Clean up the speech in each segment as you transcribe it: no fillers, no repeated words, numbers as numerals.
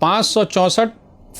564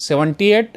78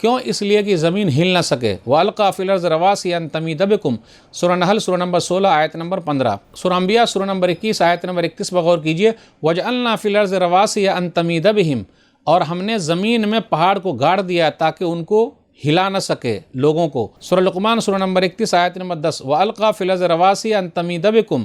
کیوں؟ اس لیے کہ زمین ہل نہ سکے۔ وَأَلْقَىٰ فِي الْأَرْضِ رَوَاسِيَ أَن تَمِيدَ بِكُمْ، سورہ نحل سورہ نمبر 16 آیت نمبر 15، سورہ انبیاء سورہ نمبر 21 آیت نمبر 31 پر غور کیجئے۔ وَجَعَلْنَا فِي الْأَرْضِ رَوَاسِيَ أَن تَمِيدَ بِهِمْ، اور ہم نے زمین میں پہاڑ کو گاڑ دیا تاکہ ان کو ہلا نہ سکے لوگوں کو۔ سورہ لقمان سورہ نمبر 31 آیت نمبر 10، وَأَلْقَىٰ فِي الْأَرْضِ رَوَاسِيَ أَن تَمِيدَ بِكُمْ،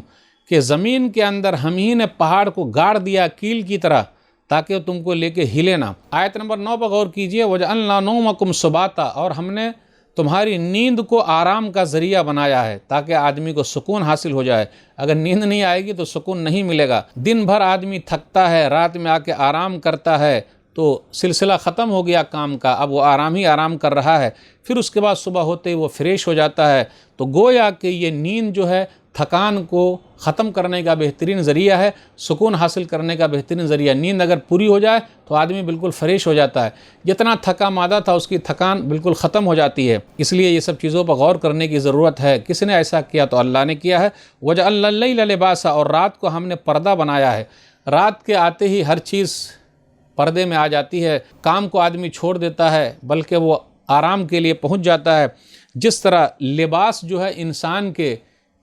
کہ زمین کے اندر ہم ہی نے پہاڑ کو گاڑ دیا کیل کی طرح تاکہ تم کو لے کے ہلے نہ۔ آیت نمبر 9 پر غور کیجئے، وَجَعَلْنَا نَوْمَكُمْ سُبَاتًا، اور ہم نے تمہاری نیند کو آرام کا ذریعہ بنایا ہے تاکہ آدمی کو سکون حاصل ہو جائے۔ اگر نیند نہیں آئے گی تو سکون نہیں ملے گا۔ دن بھر آدمی تھکتا ہے، رات میں آ کے آرام کرتا ہے تو سلسلہ ختم ہو گیا کام کا، اب وہ آرام ہی آرام کر رہا ہے، پھر اس کے بعد صبح ہوتے ہی وہ فریش ہو جاتا ہے۔ تو گویا کہ یہ نیند جو ہے تھکان کو ختم کرنے کا بہترین ذریعہ ہے، سکون حاصل کرنے کا بہترین ذریعہ۔ نیند اگر پوری ہو جائے تو آدمی بالکل فریش ہو جاتا ہے، جتنا تھکا مادہ تھا اس کی تھکان بالکل ختم ہو جاتی ہے۔ اس لیے یہ سب چیزوں پر غور کرنے کی ضرورت ہے۔ کس نے ایسا کیا؟ تو اللہ نے کیا ہے۔ وَجَعَلْنَا اللَّيْلَ لِبَاسًا، اور رات کو ہم نے پردہ بنایا ہے۔ رات کے آتے ہی ہر چیز پردے میں آ جاتی ہے، کام کو آدمی چھوڑ دیتا ہے بلکہ وہ آرام کے لیے پہنچ جاتا ہے۔ جس طرح لباس جو ہے انسان کے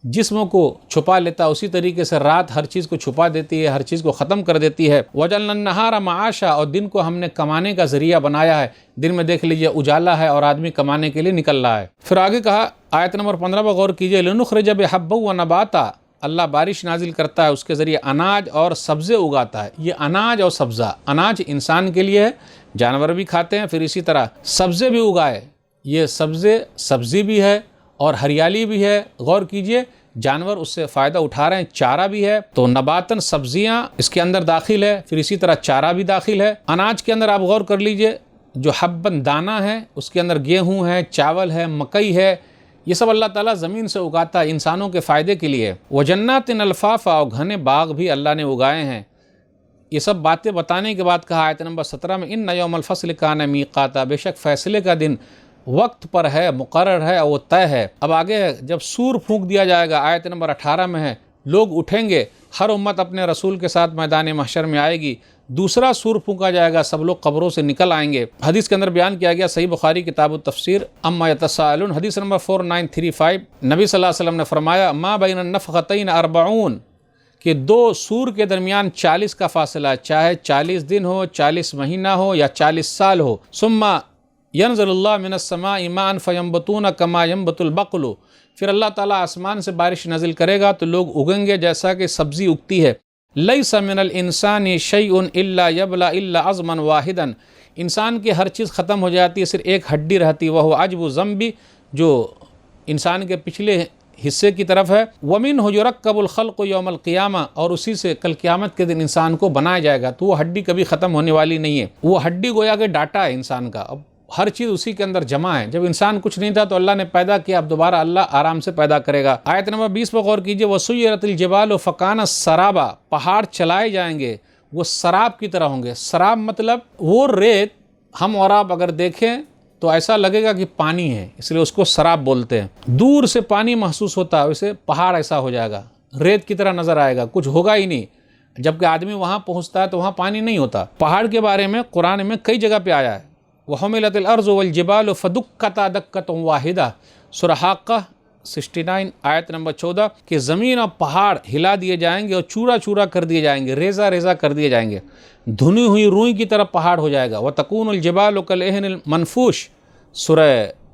جسم کو چھپا لیتا ہے، اسی طریقے سے رات ہر چیز کو چھپا دیتی ہے، ہر چیز کو ختم کر دیتی ہے۔ وَجَعَلْنَا النَّهَارَ مَعَاشًا، اور دن کو ہم نے کمانے کا ذریعہ بنایا ہے۔ دن میں دیکھ لیجئے اجالا ہے اور آدمی کمانے کے لیے نکل رہا ہے۔ پھر آگے کہا آیت نمبر 15 پر غور کیجئے، لِنُخْرِجَ بِحَبًّا وَنَبَاتًا، اللہ بارش نازل کرتا ہے، اس کے ذریعے اناج اور سبزے اگاتا ہے۔ یہ اناج اور سبزہ، اناج انسان کے لیے ہے، جانور بھی کھاتے ہیں، پھر اسی طرح سبزے بھی اگائے۔ یہ سبزی بھی ہے اور ہریالی بھی ہے۔ غور کیجئے جانور اس سے فائدہ اٹھا رہے ہیں، چارہ بھی ہے، تو نباتاً سبزیاں اس کے اندر داخل ہے، پھر اسی طرح چارہ بھی داخل ہے۔ اناج کے اندر آپ غور کر لیجئے، جو حباً دانہ ہے اس کے اندر گیہوں ہے، چاول ہے، مکئی ہے، یہ سب اللہ تعالیٰ زمین سے اگاتا ہے انسانوں کے فائدے کے لیے۔ وَجَنَّاتٍ أَلْفَافًا، اور گھنے باغ بھی اللہ نے اگائے ہیں۔ یہ سب باتیں بتانے کے بعد کہا آیت نمبر 17 میں، إِنَّ يَوْمَ الْفَصْلِ كَانَ مِيقَاتًا، بے شک فیصلے کا دن وقت پر ہے، مقرر ہے، وہ طے ہے۔ اب آگے ہے، جب سور پھونک دیا جائے گا، آیت نمبر 18 میں ہے، لوگ اٹھیں گے، ہر امت اپنے رسول کے ساتھ میدان محشر میں آئے گی، دوسرا سور پھونکا جائے گا، سب لوگ قبروں سے نکل آئیں گے۔ حدیث کے اندر بیان کیا گیا، صحیح بخاری کتاب التفسیر، اما یتساءلون، حدیث نمبر 4935، نبی صلی اللہ علیہ وسلم نے فرمایا، ما بین النفختین 40، کہ دو سور کے درمیان 40 کا فاصلہ ہے، چاہے 40 دن ہو، 40 مہینہ ہو یا 40 سال ہو۔ ثم ینزل اللہ من السماء ماء فینبتون کما ینبت البقل، پھر اللہ تعالیٰ آسمان سے بارش نازل کرے گا تو لوگ اگیں گے جیسا کہ سبزی اگتی ہے۔ لیس من الانسان شیء الا یبلا الا عظما واحدا، انسان کی ہر چیز ختم ہو جاتی ہے، صرف ایک ہڈی رہتی، وہ عجب ذنبی، جو انسان کے پچھلے حصے کی طرف ہے۔ وَمِنْهُ يُرَكَّبُ الْخَلْقُ يَوْمَ الْقِيَامَةِ، اور اسی سے کل قیامت کے دن انسان کو بنایا جائے گا، تو وہ ہڈی کبھی ختم ہونے والی نہیں ہے۔ وہ ہڈی گویا کہ ڈاٹا ہے انسان کا، اب ہر چیز اسی کے اندر جمع ہے۔ جب انسان کچھ نہیں تھا تو اللہ نے پیدا کیا، اب دوبارہ اللہ آرام سے پیدا کرے گا۔ آیت نمبر 20 پر غور کیجئے، وَسُيِّرَتِ الْجِبَالُ فَكَانَتْ سَرَابًا، پہاڑ چلائے جائیں گے، وہ سراب کی طرح ہوں گے۔ سراب مطلب وہ ریت، ہم اور آپ اگر دیکھیں تو ایسا لگے گا کہ پانی ہے، اس لیے اس کو سراب بولتے ہیں۔ دور سے پانی محسوس ہوتا ہے، ویسے پہاڑ ایسا ہو جائے گا، ریت کی طرح نظر آئے گا، کچھ ہوگا ہی نہیں۔ جبکہ آدمی وہاں پہنچتا ہے تو وہاں پانی نہیں ہوتا۔ پہاڑ کے بارے میں قرآن میں کئی جگہ پہ آیا ہے، وَحُمِلَتِ الْأَرْضُ وَالْجِبَالُ فَدُكَّتَا دَكَّةً وَاحِدَةً، سورہ حاقہ 69 آیت نمبر 14، کہ زمین اور پہاڑ ہلا دیے جائیں گے اور چورا چورا کر دیے جائیں گے، ریزہ ریزہ کر دیے جائیں گے، دھنی ہوئی روئی کی طرح پہاڑ ہو جائے گا۔ وَتَكُونُ الْجِبَالُ كَالْعِهْنِ الْمَنْفُوشِ، سورہ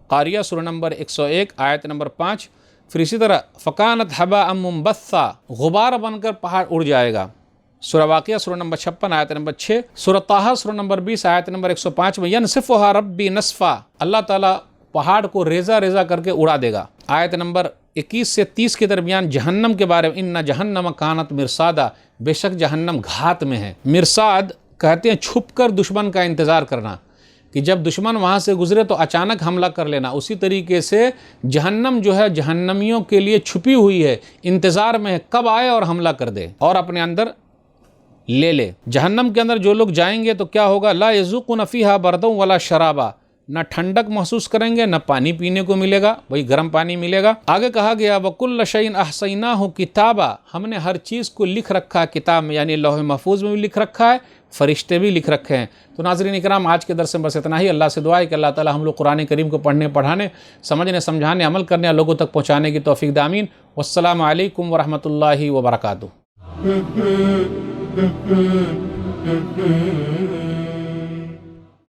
قاریہ سورہ نمبر 101 آیت نمبر 5۔ پھر اسی طرح فَكَانَتْ حَبَاءً مُنبَثًّا، غبار بن کر پہاڑ اڑ جائے گا، سورہ واقعہ سورہ نمبر 56 آیت نمبر 6۔ سورہ طٰہٰ سورہ نمبر 20 آیت نمبر 105 میں يَنْسِفُهَا رَبِّي نَسْفًا، اللہ تعالیٰ پہاڑ کو ریزہ ریزہ کر کے اڑا دے گا۔ آیت نمبر 21 سے 30 کے درمیان جہنم کے بارے میں، اِنَّ جَهَنَّمَ كَانَتْ مِرْصَادًا، بے شک جہنم گھات میں ہے۔ مرصاد کہتے ہیں چھپ کر دشمن کا انتظار کرنا، کہ جب دشمن وہاں سے گزرے تو اچانک حملہ کر لینا۔ اسی طریقے سے جہنم جو ہے جہنمیوں کے لیے چھپی ہوئی ہے، انتظار میں ہے کب آئے اور حملہ کر دے اور اپنے اندر لے لے۔ جہنم کے اندر جو لوگ جائیں گے تو کیا ہوگا، لا یذوقون فیہا بردا ولا شرابا، نہ ٹھنڈک محسوس کریں گے، نہ پانی پینے کو ملے گا، وہی گرم پانی ملے گا۔ آگے کہا گیا وَكُلَّ شَيْءٍ أَحْصَيْنَاهُ كِتَابًا، ہم نے ہر چیز کو لکھ رکھا کتاب میں، یعنی لوح محفوظ میں بھی لکھ رکھا ہے، فرشتے بھی لکھ رکھے ہیں۔ تو ناظرین اکرام، آج کے درس میں بس اتنا ہی۔ اللہ سے دعا ہے کہ اللہ تعالی ہم لوگ قرآن کریم کو پڑھنے، پڑھانے، سمجھنے، سمجھانے، عمل کرنے اور لوگوں تک پہنچانے کی توفیق دے، آمین۔ والسلام علیکم ورحمۃ اللہ وبرکاتہ۔